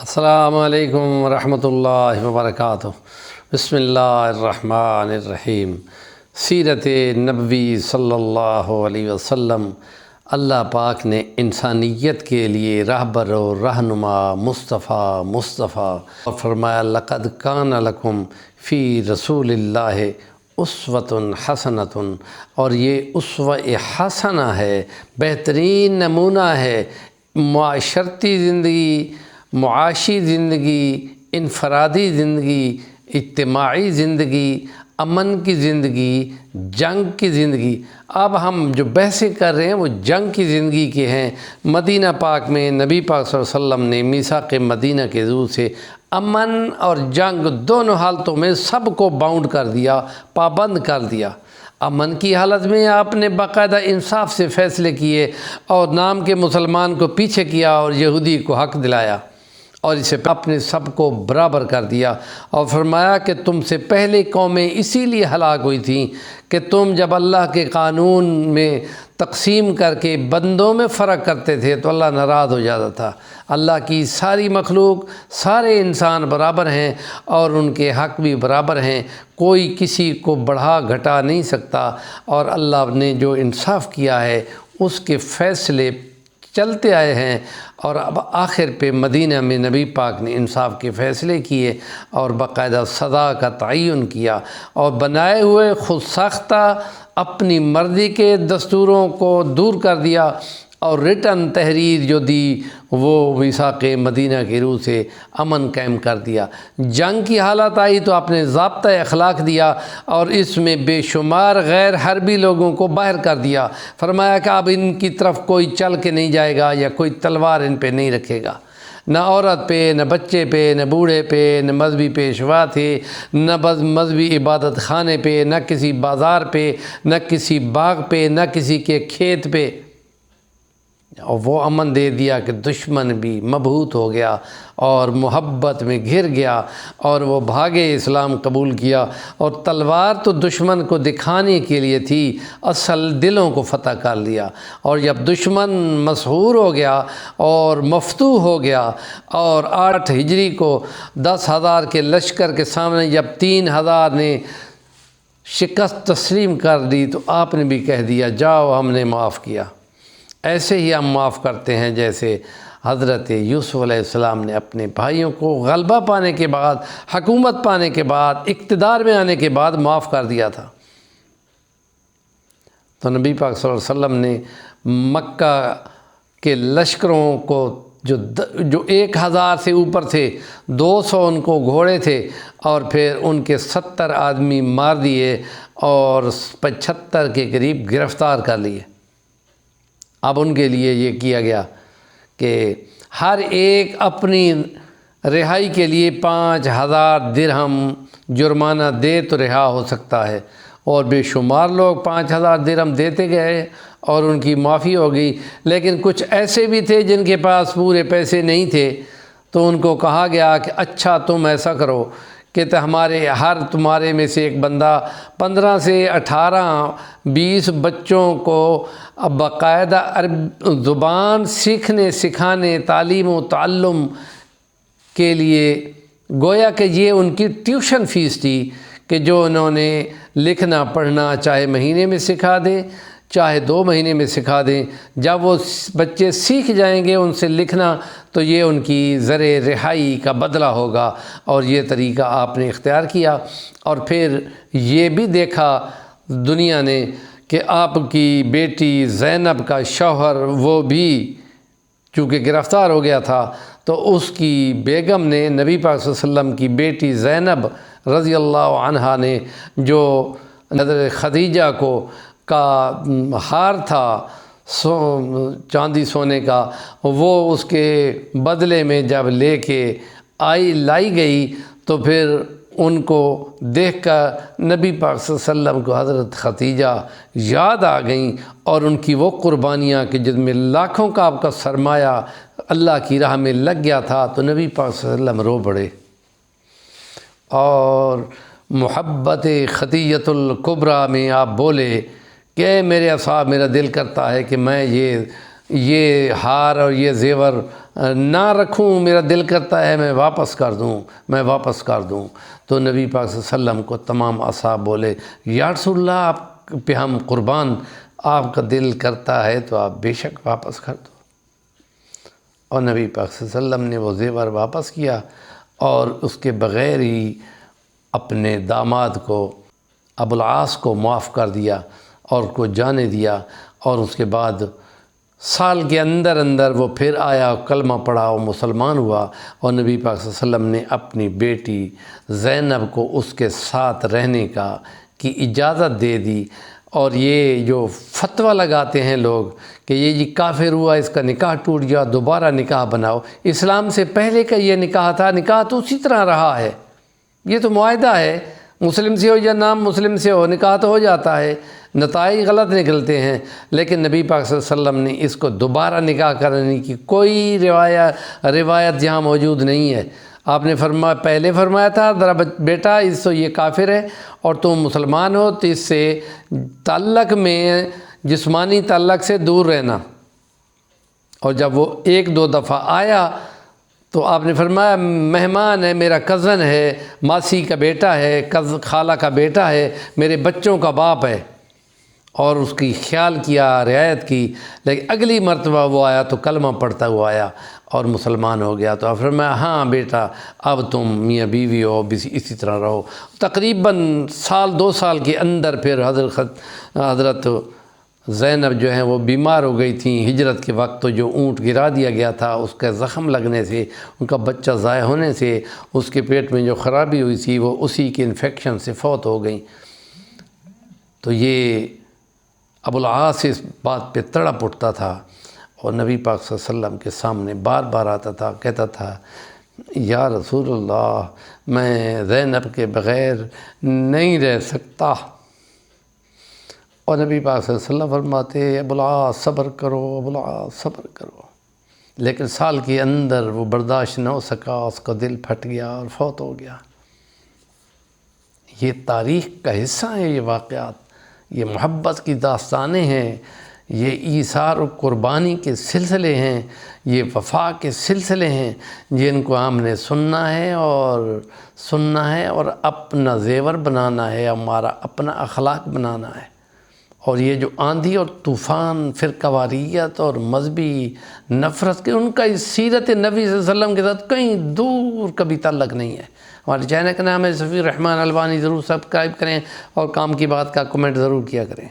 السلام علیکم ورحمۃ اللہ وبرکاتہ۔ بسم اللہ الرحمن الرحیم۔ سیرت نبوی صلی اللہ علیہ وسلم۔ اللہ پاک نے انسانیت کے لیے رہبر و رہنما مصطفیٰ فرمایا لقد کان لکم فی رسول اللہ اسوۃ حسنۃ، اور یہ اسوہ حسنہ ہے، بہترین نمونہ ہے معاشرتی زندگی، معاشی زندگی، انفرادی زندگی، اجتماعی زندگی، امن کی زندگی، جنگ کی زندگی۔ اب ہم جو بحثیں کر رہے ہیں وہ جنگ کی زندگی کے ہیں۔ مدینہ پاک میں نبی پاک صلی اللہ علیہ وسلم نے میثاق مدینہ کے ذریعے سے امن اور جنگ دونوں حالتوں میں سب کو باؤنڈ کر دیا، پابند کر دیا۔ امن کی حالت میں آپ نے باقاعدہ انصاف سے فیصلے کیے اور نام کے مسلمان کو پیچھے کیا اور یہودی کو حق دلایا، اور اسے اپنے سب کو برابر کر دیا، اور فرمایا کہ تم سے پہلے قومیں اسی لیے ہلاک ہوئی تھیں کہ تم جب اللہ کے قانون میں تقسیم کر کے بندوں میں فرق کرتے تھے تو اللہ ناراض ہو جاتا تھا۔ اللہ کی ساری مخلوق، سارے انسان برابر ہیں اور ان کے حق بھی برابر ہیں، کوئی کسی کو بڑھا گھٹا نہیں سکتا، اور اللہ نے جو انصاف کیا ہے اس کے فیصلے چلتے آئے ہیں، اور اب آخر پہ مدینہ میں نبی پاک نے انصاف کے فیصلے کیے اور باقاعدہ سزا کا تعین کیا، اور بنائے ہوئے خود ساختہ اپنی مرضی کے دستوروں کو دور کر دیا، اور ریٹن تحریر جو دی وہ میثاق مدینہ کے روح سے امن قائم کر دیا۔ جنگ کی حالت آئی تو آپ نے ضابطہ اخلاق دیا اور اس میں بے شمار غیر حربی لوگوں کو باہر کر دیا۔ فرمایا کہ اب ان کی طرف کوئی چل کے نہیں جائے گا یا کوئی تلوار ان پہ نہیں رکھے گا، نہ عورت پہ، نہ بچے پہ، نہ بوڑھے پہ، نہ مذہبی پیشوا تھے، نہ مذہبی عبادت خانے پہ، نہ کسی بازار پہ، نہ کسی باغ پہ، نہ کسی کے کھیت پہ۔ اور وہ امن دے دیا کہ دشمن بھی مبہوت ہو گیا اور محبت میں گھر گیا، اور وہ بھاگے اسلام قبول کیا۔ اور تلوار تو دشمن کو دکھانے کے لیے تھی، اصل دلوں کو فتح کر لیا۔ اور جب دشمن مسحور ہو گیا اور مفتوح ہو گیا، اور 8 ہجری کو 10,000 کے لشکر کے سامنے جب 3,000 نے شکست تسلیم کر دی تو آپ نے بھی کہہ دیا جاؤ ہم نے معاف کیا۔ ایسے ہی ہم معاف کرتے ہیں جیسے حضرت یوسف علیہ السلام نے اپنے بھائیوں کو غلبہ پانے کے بعد، حکومت پانے کے بعد، اقتدار میں آنے کے بعد معاف کر دیا تھا۔ تو نبی پاک صلی اللہ علیہ وسلم نے مکہ کے لشکروں کو جو 1,000 سے اوپر تھے، 200 ان کو گھوڑے تھے، اور پھر ان کے 70 آدمی مار دیے اور 75 کے قریب گرفتار کر لیے۔ اب ان کے لیے یہ کیا گیا کہ ہر ایک اپنی رہائی کے لیے 5,000 درہم جرمانہ دے تو رہا ہو سکتا ہے، اور بے شمار لوگ 5,000 درہم دیتے گئے اور ان کی معافی ہو گئی۔ لیکن کچھ ایسے بھی تھے جن کے پاس پورے پیسے نہیں تھے، تو ان کو کہا گیا کہ اچھا تم ایسا کرو کہ تمہارے میں سے ایک بندہ 15 سے 18 20 بچوں کو باقاعدہ عربی زبان سیکھنے سکھانے، تعلیم و تعلم کے لیے، گویا کہ یہ ان کی ٹیوشن فیس تھی کہ جو انہوں نے لکھنا پڑھنا چاہے مہینے میں سکھا دیں چاہے 2 مہینے میں سکھا دیں۔ جب وہ بچے سیکھ جائیں گے ان سے لکھنا تو یہ ان کی ذرے رہائی کا بدلہ ہوگا، اور یہ طریقہ آپ نے اختیار کیا۔ اور پھر یہ بھی دیکھا دنیا نے کہ آپ کی بیٹی زینب کا شوہر وہ بھی چونکہ گرفتار ہو گیا تھا، تو اس کی بیگم نے نبی پاک صلی اللہ علیہ وسلم کی بیٹی زینب رضی اللہ عنہا نے جو حضرت خدیجہ کا ہار تھا چاندی سونے کا، وہ اس کے بدلے میں جب لے کے لائی گئی تو پھر ان کو دیکھ کر نبی پاک صلی اللہ علیہ وسلم کو حضرت خدیجہ یاد آ گئیں، اور ان کی وہ قربانیاں کہ جن میں لاکھوں کا آپ کا سرمایہ اللہ کی راہ میں لگ گیا تھا، تو نبی پاک صلی اللہ علیہ وسلم رو پڑے اور محبت خدیجۃ الکبریٰ میں آپ بولے کہ اے میرے اصحاب، میرا دل کرتا ہے کہ میں یہ ہار اور یہ زیور نہ رکھوں میرا دل کرتا ہے میں واپس کر دوں تو نبی پاک صلی اللہ علیہ وسلم کو تمام اصحاب بولے یا رسول اللہ آپ پہ ہم قربان، آپ کا دل کرتا ہے تو آپ بے شک واپس کر دو۔ اور نبی پاک صلی اللہ علیہ وسلم نے وہ زیور واپس کیا اور اس کے بغیر ہی اپنے داماد کو ابو العاص کو معاف کر دیا اور کو جانے دیا، اور اس کے بعد سال کے اندر وہ پھر آیا، کلمہ پڑھا، وہ مسلمان ہوا، اور نبی پاک صلی اللہ علیہ وسلم نے اپنی بیٹی زینب کو اس کے ساتھ رہنے کی اجازت دے دی۔ اور یہ جو فتویٰ لگاتے ہیں لوگ کہ یہ جی کافر ہوا، اس کا نکاح ٹوٹ گیا، دوبارہ نکاح بناؤ، اسلام سے پہلے کا یہ نکاح تھا، نکاح تو اسی طرح رہا ہے، یہ تو معاہدہ ہے، مسلم سے ہو یا نام مسلم سے ہو، نکاح تو ہو جاتا ہے، نتائج غلط نکلتے ہیں، لیکن نبی پاک صلی اللہ علیہ وسلم نے اس کو دوبارہ نکاح کرنے کی کوئی روایت یہاں موجود نہیں ہے۔ آپ نے پہلے فرمایا تھا ذرا بیٹا اس تو یہ کافر ہے اور تم مسلمان ہو تو اس سے تعلق میں جسمانی تعلق سے دور رہنا، اور جب وہ ایک دو دفعہ آیا تو آپ نے فرمایا مہمان ہے، میرا کزن ہے، ماسی کا بیٹا ہے، خالہ کا بیٹا ہے، میرے بچوں کا باپ ہے، اور اس کی خیال کیا، رعایت کی۔ لیکن اگلی مرتبہ وہ آیا تو کلمہ پڑھتا ہوا آیا اور مسلمان ہو گیا، تو آپ فرمایا ہاں بیٹا اب تم میاں بیوی ہو، اسی طرح رہو۔ تقریباً سال 2 سال کے اندر پھر حضرت زینب جو ہیں وہ بیمار ہو گئی تھیں ہجرت کے وقت، تو جو اونٹ گرا دیا گیا تھا اس کا زخم لگنے سے، ان کا بچہ ضائع ہونے سے، اس کے پیٹ میں جو خرابی ہوئی تھی وہ اسی کے انفیکشن سے فوت ہو گئیں۔ تو یہ ابو العاص اس بات پہ تڑپ اٹھتا تھا اور نبی پاک صلی اللہ علیہ وسلم کے سامنے بار بار آتا تھا، کہتا تھا یا رسول اللہ میں زینب کے بغیر نہیں رہ سکتا، اور نبی پاک صلی اللہ علیہ وسلم فرماتے ابو العاص صبر کرو، ابو العاص صبر کرو، لیکن سال کے اندر وہ برداشت نہ ہو سکا، اس کا دل پھٹ گیا اور فوت ہو گیا۔ یہ تاریخ کا حصہ ہیں، یہ واقعات، یہ محبت کی داستانیں ہیں، یہ ایثار و قربانی کے سلسلے ہیں، یہ وفا کے سلسلے ہیں جن کو ہم نے سننا ہے اور اپنا زیور بنانا ہے، ہمارا اپنا اخلاق بنانا ہے۔ اور یہ جو آندھی اور طوفان فرقہ واریت اور مذہبی نفرت کے، ان کا اس سیرت نبی صلی اللہ علیہ وسلم کے ساتھ کہیں دور کبھی تعلق نہیں ہے۔ ہمارے چینل کا نام ہے صفی الرحمن البانی، ضرور سبسکرائب کریں اور کام کی بات کا کمنٹ ضرور کیا کریں۔